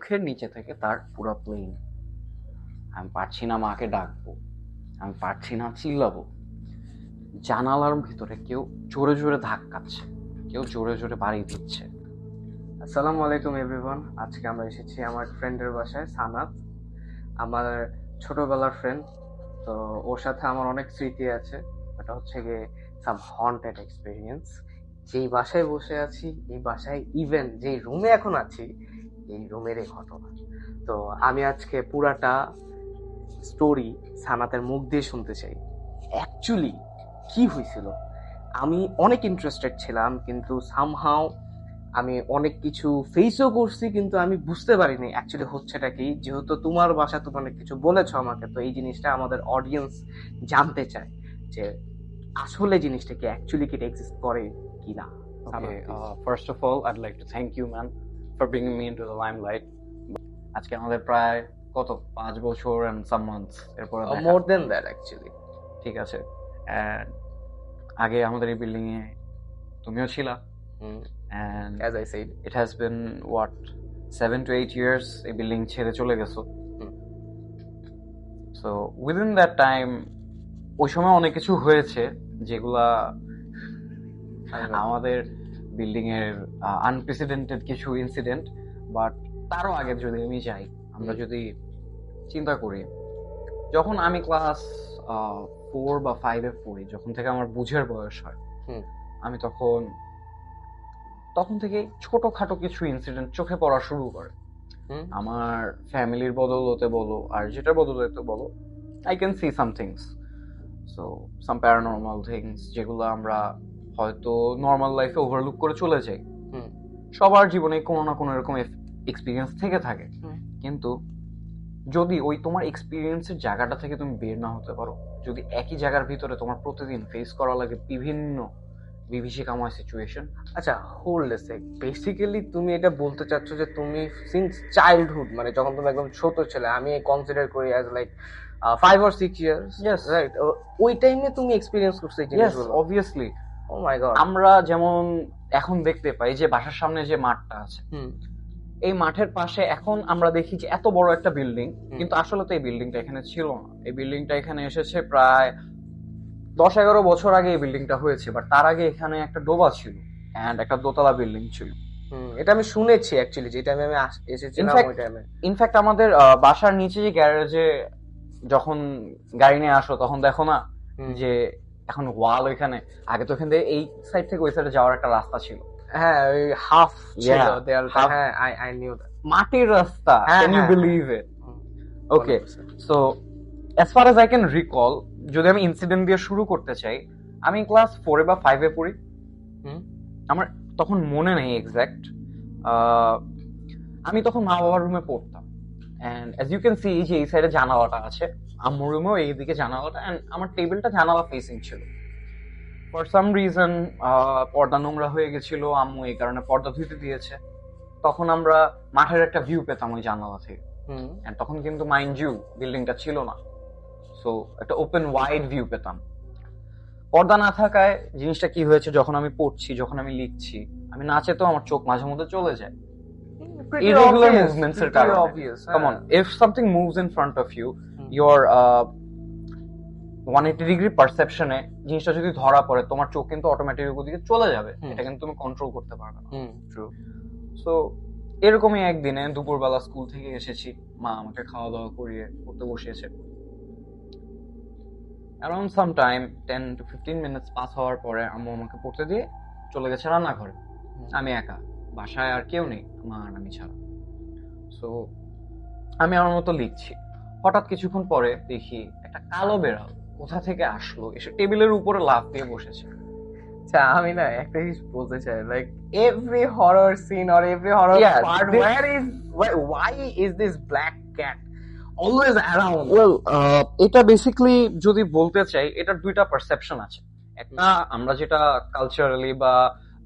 মুখের নিচে থেকে তার পুরো প্লেন। আমি পারছি না মাকে ডাকবো, আমি পারছি না চিল্লাবো। জানালার ভিতরে কেউ জোরে জোরে ধাক্কাচ্ছে, কেউ জোরে জোরে বাড়ি দিচ্ছে। আসসালামু আলাইকুম এভরিওয়ান। আজকে আমরা এসেছি আমার ফ্রেন্ডের বাসায়, সানাত, আমার ছোটবেলার ফ্রেন্ড। তো ওর সাথে আমার অনেক স্মৃতি আছে। এটা হচ্ছে গিয়ে সাম হন্টেড এক্সপিরিয়েন্স। যেই বাসায় বসে আছি, এই বাসায় ইভেন যেই রুমে এখন আছি, এই রুমেরই ঘটনা। তো আমি আজকে পুরাটা স্টোরি সানাতের মুখ দিয়ে শুনতে চাই। অ্যাকচুয়ালি কি হয়েছিল, আমি অনেক ইন্টারেস্টেড ছিলাম, কিন্তু সামহাও আমি অনেক কিছু ফেসও করছি, কিন্তু আমি বুঝতে পারিনি অ্যাকচুয়ালি হচ্ছেটা কি। যেহেতু তোমার বাসা, তুমি অনেক কিছু বলেছো আমাকে, তো এই জিনিসটা আমাদের অডিয়েন্স জানতে চায় যে আসলে জিনিসটা কি অ্যাকচুয়ালি কি এক্সিস্ট করে কিনা। Okay, first of all, I'd like to thank you, man, for bringing me into the limelight. আজকে আমাদের প্রায় কত 5 বছর and some months এরপরে দেখা। মোর দেন দ্যাট অ্যাকচুয়ালি। ঠিক আছে। And আগে আমাদের এই বিল্ডিং এ তুমিও ছিলা, and as I said, it has been what 7 to 8 years এই বিল্ডিং ছেড়ে চলে গেছো। So within that time ওই সময় অনেক কিছু হয়েছে যেগুলা আমাদের বিল্ডিং এর আনপ্রেসিডেন্টেড কিছু ইনসিডেন্ট। বাট তারও আগে যদি আমি যাই, আমরা যদি চিন্তা করি, যখন আমি ক্লাস 4 বা 5 এ পড়ি, যখন থেকে আমার বুঝের বয়স হয়, আমি তখন থেকে ছোটখাটো কিছু ইনসিডেন্ট চোখে পড়া শুরু করে। আমার ফ্যামিলির বদৌলতে বলো আর যেটার বদৌলতে বলো, I can see some things. So some paranormal things যেগুলো আমরা হয়তো নর্মাল লাইফে ওভারলুক করে চলে যাই। সবার জীবনে কোনো না কোনো এরকম এক্সপিরিয়েন্স থেকে থাকে। কিন্তু যদি ওই তোমার এক্সপিরিয়েন্সের জায়গাটা থেকে তুমি বের না হতে পারো, যদি একই জায়গার ভিতরে তোমার প্রতিদিন ফেস করা লাগে বিভিন্ন বিভীষিকাময় সিচুয়েশন। আচ্ছা, হোল্ড এ সেক। বেসিক্যালি তুমি এটা বলতে চাচ্ছ যে তুমি সিন্স চাইল্ডহুড, মানে যখন তুমি একদম ছোট ছেলে, আমি কনসিডার করি as like 5 or 6 years, Yes. Right? ওই টাইমে তুমি এক্সপেরিয়েন্স করছো এই Yes, জিনিসগুলো? obviously. ও মাই গড। আমরা যেমন এখন দেখতে পাই যে বাসার সামনে যে মাঠটা আছে, এই মাঠের পাশে এখন আমরা দেখি যে এত বড় একটা বিল্ডিং, কিন্তু আসলে তো এই বিল্ডিংটা এখানে ছিল না। এই বিল্ডিংটা এখানে এসেছে প্রায় 10-11 বছর আগে এই বিল্ডিংটা হয়েছে। বাট তার আগে এখানে একটা ডোবা ছিল এন্ড একটা দোতলা বিল্ডিং ছিল। এটা আমি শুনেছি অ্যাকচুয়ালি, যে টাইমে আমি এসেছিলাম ওই টাইমে। ইনফ্যাক্ট আমাদের বাসার নিচে যে গ্যারেজে যখন গাড়ি নিয়ে আসো, তখন দেখো না যে এখন ওয়াল ওইখানে, আগে তো এখান থেকে এই সাইড থেকে ওই সাইডে যাওয়ার একটা রাস্তা ছিল। হ্যাঁ, ওই হাফ ছিল Yeah, দেয়ালটা। half. হ্যাঁ, আই নিউ দ্যাট। মাটির রাস্তা, হ্যাঁ, ক্যান ইউ হ্যাঁ। Believe it? Okay, so as far as I can recall, যদি আমি ইনসিডেন্ট দিয়ে শুরু করতে চাই, আমি ক্লাস 4 বা 5 এ পড়ি। আমার তখন মনে নেই এক্সাক্ট। আমি তখন মা বাবার রুমে পড়তাম, and as you can see যে এই সাইডে জানালাটা আছে, আম্মুর রুমেও এইদিকে জানালাটা, এন্ড আমার টেবিলটা জানালা ফেসিং ছিল। ফর সাম রিজন পর্দা নোংরা হয়ে গেছিল, আম্মু এই কারণে পর্দা ধুতে দিয়েছে। তখন আমরা মাঠের একটা ভিউ পেতাম ওই জানালা থেকে। And তখন কিন্তু মাইন্ড ইউ বিল্ডিংটা ছিল না, সো একটা ওপেন ওয়াইড ভিউ পেতাম। পর্দা না থাকায় জিনিসটা কি হয়েছে, যখন আমি পড়ছি, যখন আমি লিখছি, আমি নাচে তো আমার চোখ মাঝে মধ্যে চলে যায় irregular movements এর কারণে। Come on, if something moves in front of you, your 180 degree perception এ জিনিসটা যদি ধরা পড়ে, তোমার চোখ কিন্তু অটোমেটিক ওদিকে চলে যাবে। এটা কিন্তু তুমি কন্ট্রোল করতে পারবে না। ট্রু। সো এরকমই একদিনে দুপুরবেলা স্কুল থেকে এসেছি, মা আমাকে খাওয়া দাওয়া করিয়ে পড়তে বসিয়েছে। Around some time 10 to 15 minutes pass হওয়ার পরে আম্মু আমাকে পড়তে দিয়ে চলে গেছে রান্নাঘরে। আমি একা, বাসায় আর কেউ নেই, মা আর আমি ছাড়া। সো আমি আমার মতো লিখছি। হঠাৎ কিছুক্ষণ পরে দেখি একটা কালো বেড়াল কোথা থেকে আসলো, এসে টেবিলের উপরে লাফ দিয়ে বসেছে। আচ্ছা, আমি না একটা জিনিস বলতে চাই, like every horror scene or every horror part, why is this black cat always around? Well, এটা বেসিক্যালি যদি বলতে চাই, এটার দুইটা পারসেপশন আছে। একটা আমরা যেটা কালচারালি বা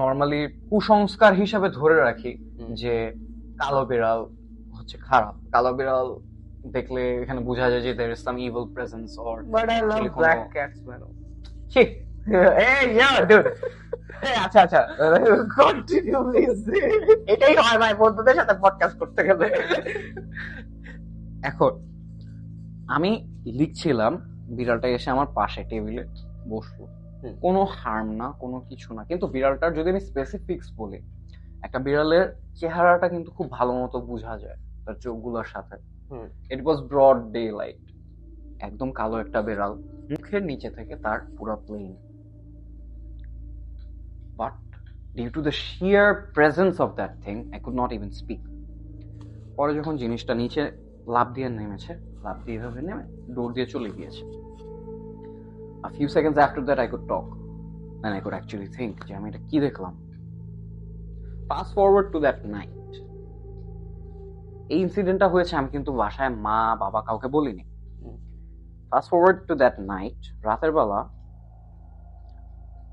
নর্মালি কুসংস্কার হিসাবে ধরে রাখি যে কালো বিড়াল হচ্ছে খারাপ, কালো বিড়াল দেখলে এখানে বোঝা যায় যে there is some evil presence or But I love black cats, man. ছি, Hey, yeah, dude. Hey, আচ্ছা আচ্ছা কন্টিনিউ প্লিজ। এটাই হয় ভাই বন্ধুদের সাথে পডকাস্ট করতে গেলে। এখন আমি লিখছিলাম, বিড়ালটা এসে আমার পাশে টেবিলে বসলো। কোনো হার্ম না, কোনো কিছু না, কিন্তু বিড়ালটার যদি আমি স্পেসিফিক্স বলি, একটা বিড়ালের চেহারাটা কিন্তু খুব ভালো মতো বোঝা যায় তার চোখগুলোর সাথে। It was broad daylight, একদম কালো একটা বিড়াল, মুখের নিচে থেকে তার পুরো প্লেন। But due to the sheer presence of that thing I could not even speak. পরে যখন জিনিসটা নিচে লাফ দিয়ে নেমেছে, লাফ দিয়ে এভাবে নেমে দৌড় দিয়ে চলে গিয়েছে। A few seconds after that I could talk and I could actually think যে আমি এটা কি দেখলাম। Fast forward to that night, এই ইনসিডেন্টটা হয়েছে, আমি কিন্তু বাসায় মা বাবা কাউকে বলিনি। Fast forward to that night, রাতের বেলা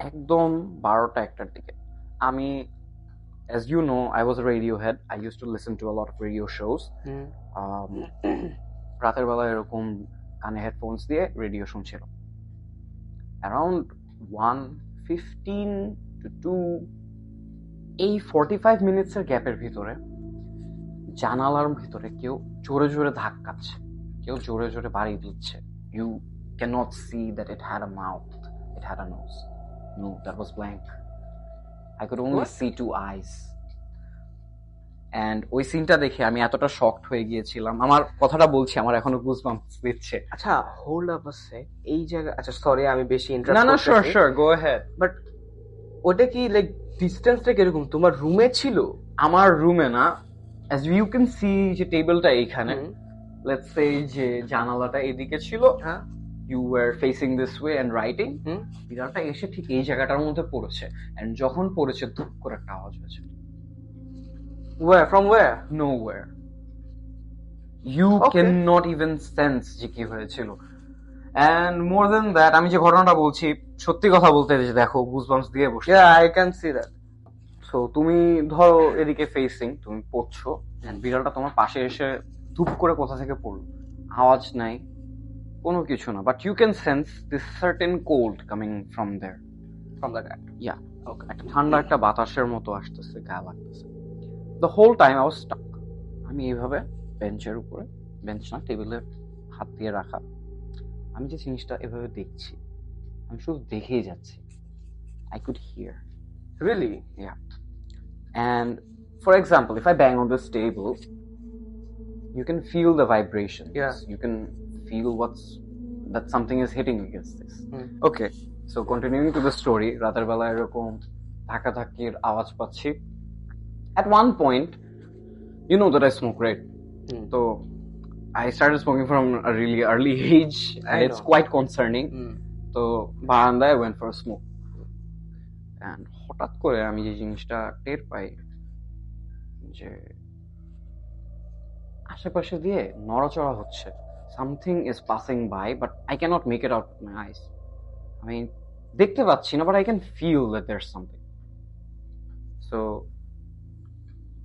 একদম 12টা-1টার দিকে, আমি, as you know, I was a Radiohead. I used to listen to a lot of radio shows. রাতের বেলা এরকম কানে হেডফোনস দিয়ে রেডিও শুনছিল। অ্যারাউন্ড 1:15 to 2, এই 45 মিনিটসের গ্যাপের ভিতরে জানালার ভিতরে কেউ জোরে জোরে ধাক্কাচ্ছে, কেউ জোরে জোরে বাড়ি দিচ্ছে। You cannot see that it had a mouth, it had a nose. No, that was blank. I could only see 2 eyes. And ওই সিনটা দেখে আমি এতটা শকড হয়ে গিয়েছিলাম, আমার কথাটা বলছি আমার এখনো গুজবাম্পস দিচ্ছে। আচ্ছা, হোল্ড আপ আ সেক, এই জায়গা, আচ্ছা সরি আমি বেশি না ইন্টারেস্ট না, sure sure, go ahead. But ওটা কি লাইক ডিসটেন্সটা কিরকম? তোমার রুমে ছিল? আমার রুমে না, as you can see যে টেবিলটা এইখানে, let's say যে জানালাটা এদিকে ছিল, হ্যাঁ, you were facing this way and writing, বিড়ালটা এসে ঠিক এই জায়গাটার মধ্যে পড়েছে, and যখন পড়েছে ধুপ করে একটা আওয়াজ হয়েছে। where from where? Nowhere. You cannot even sense যে কি হয়েছিল। And more than that, আমি যে ঘটনাটা বলছি, সত্যি কথা বলতে যে দেখো গুজবাম্পস দিয়ে বসে। Yeah, I can see that. So তুমি ধরো এদিকে ফেসিং, তুমি পড়ছো, and বিড়ালটা তোমার পাশে এসে ধুপ করে কোথা থেকে পড়লো, আওয়াজ নাই, কোনো কিছু না, but you can sense this certain cold coming from there, From the guy. Yeah, একটা ঠান্ডা একটা বাতাসের মতো আসতেছে, গায়ে লাগতেছে। The whole time I was stuck. আমি এইভাবে বেঞ্চের উপরে, বেঞ্চ না টেবিলে হাত দিয়ে রাখা, আমি যে জিনিসটা এভাবে দেখছি, আমি শুধু দেখেই যাচ্ছি। I could hear, Really? yeah. And for example, if I bang on this table, you can feel the vibrations. Yeah. You can feel that something is hitting against this. Okay, so continuing to the story, রাতের বেলা এরকম ধাক্কাধাক্কির আওয়াজ পাচ্ছি। At one point, you know that I smoke, right? So I started smoking from a really early age, and it's quite concerning. So বারান্দায় I went for a smoke. And হঠাৎ করে আমি যে জিনিসটা টের পাই যে আশেপাশে দিয়ে নড়াচড়া হচ্ছে, something is passing by, but I cannot make it out my eyes. আমি দেখতে পাচ্ছি না, but I can feel that there something. So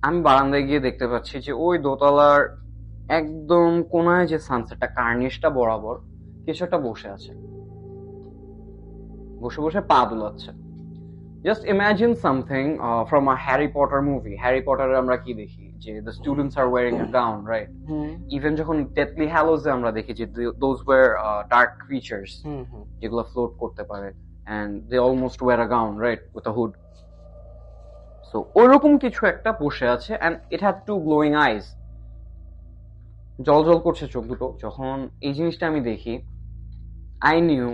আমি বারান্দায় গিয়ে দেখতে পাচ্ছি যে ওই দোতলার একদম কোনায় যে সানসেটটা, কার্নিশটা বরাবর কিছু একটা বসে আছে, বসে বসে পা দুলাচ্ছে। Just imagine something from a Harry Potter movie. Harry Potter আমরা কি দেখি যে the students are wearing a gown, right? Even যখন Deathly Hallows আমরা দেখি যে those were dark creatures যেগুলো float করতে পারে, and they almost wear a gown, right, with a hood. So ওরকম কিছু একটা বসে আছে, and it had two glowing eyes. জল জল করছে চোখ দুটো। যখন এই জিনিসটা আমি দেখি, I knew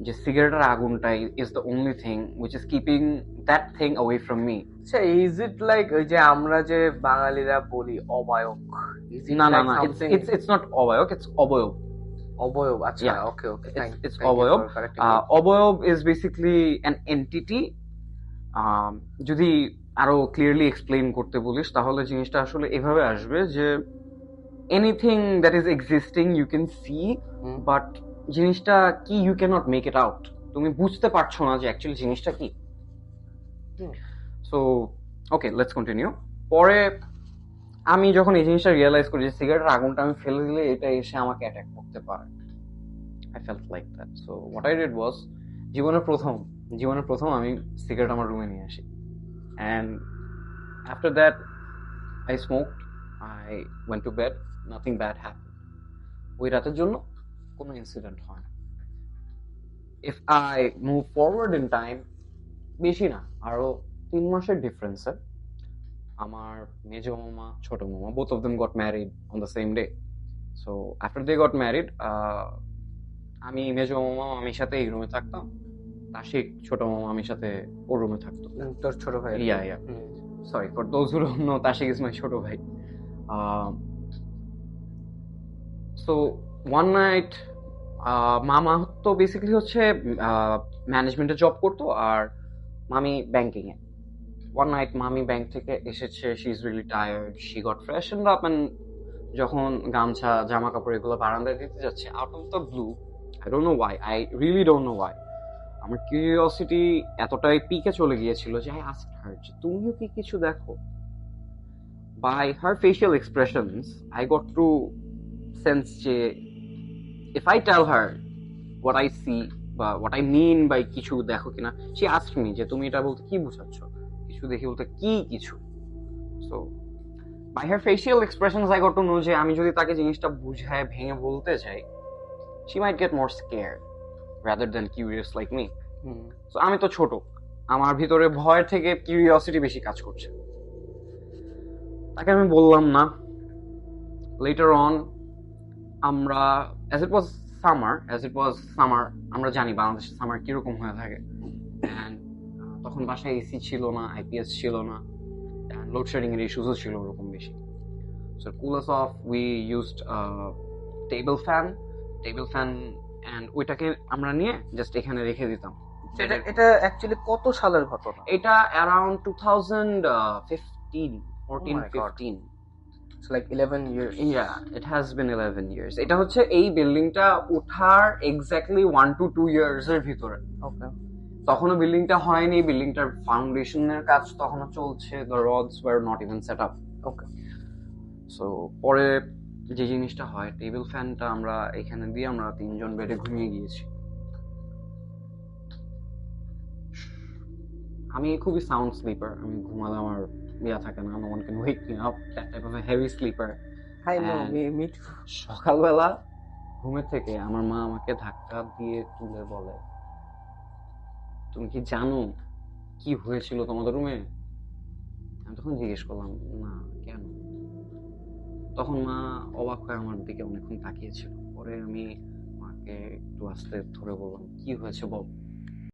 যে সিগারেটের আগুনটাই is the only thing which is keeping that thing away from me. আচ্ছা, is it like ওই যে আমরা যে বাঙালিরা বলি অবায়ক? না না না, it's not অবায়ক, it's অবয়ব। অবয়ব, আচ্ছা, Yeah. okay, It's অবয়ব। অবয়ব is basically an entity. যদি আরো ক্লিয়ারলি এক্সপ্লেইন করতে বলিস তাহলে জিনিসটা আসলে এভাবে আসবে যে anything that is existing you can see, but জিনিসটা কি you can't make it out. তুমি বুঝতে পারছো না যে অ্যাকচুয়ালি জিনিসটা কি। So okay, let's continue. পরে আমি যখন এই জিনিসটা রিয়েলাইজ করি যে সিগারেটের আগুনটা আমি ফেলে দিলে এটা এসে আমাকে অ্যাটাক করতে পারে, I felt like that. So what I did was জীবনের প্রথম আমি সিগারেট আমার রুমে নিয়ে আসি, and after that I smoked, I went to bed, nothing bad happen. ওই রাতের জন্য কোনো ইনসিডেন্ট হয় না। If I move forward in time, বেশি না, আরো 3 মাসের ডিফারেন্সে আমার মেজ মামা, ছোট মামা, both of them got married on the same day. So after they got married, আমি মেজ মামা আমির সাথে এই রুমে থাকতাম, তাশিক ছোট মামা আমির সাথে ওর রুমে থাকতো। তোর ছোট ভাই? Yeah. Sorry for those who don't know, Tashik is my ছোট ভাই। So one night, মামা তো বেসিক্যালি হচ্ছে ম্যানেজমেন্টে জব করতো, আর মামি ব্যাংকিং এ। One night মামি ব্যাংক থেকে এসেছে, she is really tired, she got freshened up, and যখন গামছা জামা কাপড় এগুলো বারান্দায় দিতে যাচ্ছে, out of the blue, I don't know why, I really don't know why, আমার কিউরিওসিটি এতটাই পিকে চলে গিয়েছিল যে আই আস্কড হার যে তুমিও কি কিছু দেখো। By her facial expressions I got to sense যে if I tell her what I see বা হোয়াট আই মিন বাই কিছু দেখো কিনা, শি আস্কড মি যে তুমি এটা বলতে কি বোঝাচ্ছ, কিছু দেখি বলতে কি কিছু। So by her facial expressions I got to know যে আমি যদি তাকে জিনিসটা বুঝায় ভেঙে বলতে চাই, she might get more scared rather than curious like me. So আমি তো ছোট, আমার ভিতরে ভয় থেকে কিউরিওসিটি বেশি কাজ করছে। তাকে আমি বললাম না। Later on, আমরা as it was summer, আমরা জানি বাংলাদেশের সামার কিরকম হয়ে থাকে, and তখন বাসায় এসি ছিল না, আইপিএস ছিল না, and লোডশেডিং এর ইস্যুসও ছিল ওরকম বেশি। So to cool us off, we used a table fan, and ওইটাকে আমরা নিয়ে জাস্ট এখানে রেখে দিতাম। এটা অ্যাকচুয়ালি কত সালের ঘটনা? এটা around 2015. It's like 11 years. Yeah, it has been 11 years. এটা হচ্ছে এই বিল্ডিংটা ওঠার এক্স্যাক্টলি 1 to 2 years এর ভিতরে। ওকে। তখনও বিল্ডিংটা হয়নি, বিল্ডিংটার ফাউন্ডেশনের কাজ তখনও চলছে, the rods were not even set up. Okay. So পরে যে জিনিসটা হয়, টেবিল ফ্যানটা আমরা এখানে দিয়ে আমরা 3 জন বেডে ঘুমিয়ে গিয়েছি। আমি খুবই সাউন্ড স্লিপার, আমি ঘুমালে আমার থাকে না, no one can wake me up, that type of a heavy sleeper. I know, me too. সকালবেলা ঘুমের থেকে আমার মা আমাকে ধাক্কা দিয়ে তুলে বলে, তুমি কি জানো কি হয়েছিল তোমাদের রুমে? আমি তখন জিজ্ঞেস করলাম, না কেন? তখন মা অবাক হয়ে আমার দিকে অনেকক্ষণ তাকিয়েছিল। পরে আমি মাকে একটু আস্তে ধরে বললাম, কি হয়েছে বল।